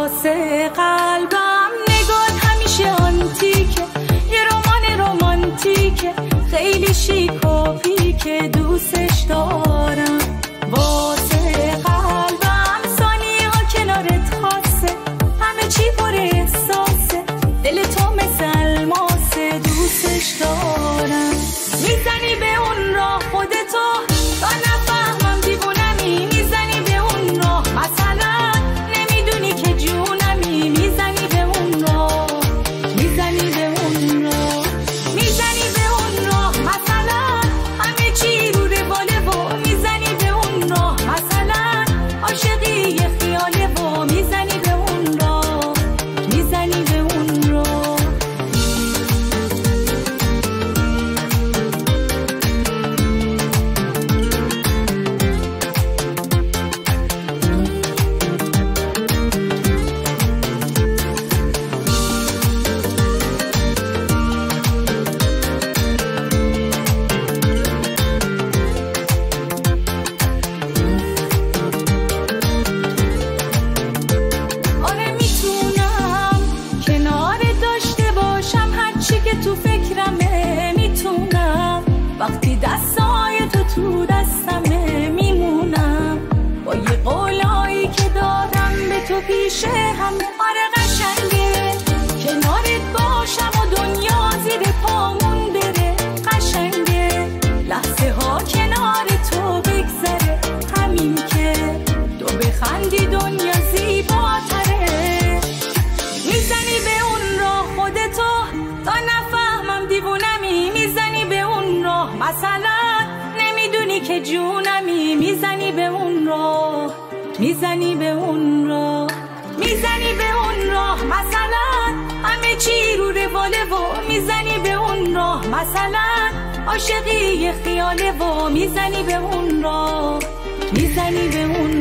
واسه قلبم نگات همیشه آنتیکه، یه رمان رومانتیکه، خیلی شیک و پیکه، دوستش دارم. واسه قلبم ثانیه ها کنارت خاصه، همه چی پر احساسه، دل تو مثل الماسه، دوستش دارم. میزنی به اون راه خودتو تا نفهمم دیوونمی، میزنی به اون راه مثلا نمیدونی که جونمی، میزنی به اون راه، میزنی به اون راه، میزنی به اون راه مثلا همه چی رو رواله و میزنی به اون راه مثلا عاشقی یه خیاله و میزنی به اون راه، میزنی به اون راه. آره میتونم کنار داشته باشم هرچی که تو فکرمه، میتونم وقتی دستای تو دستمه، میمونم با یه قولایی که دادم به تو پیشه همه. آره قشنگه کنارت باشم و دنیا زیر پامون بره، قشنگه لحظه ها کنار تو بگذره، همین که تو بخندی دنیا زیباتره. میزنی به اون راه خودتو تا نفهمم دیوونمی، میزنی به اون راه مثلا نمیدونی که جونمی، میزنی به اون راه، میزنی به اون راه، میزنی به اون راه مثلا همه چی رو رواله و میزنی به اون راه مثلا عاشقی یه خیاله و میزنی به اون راه، میزنی به اون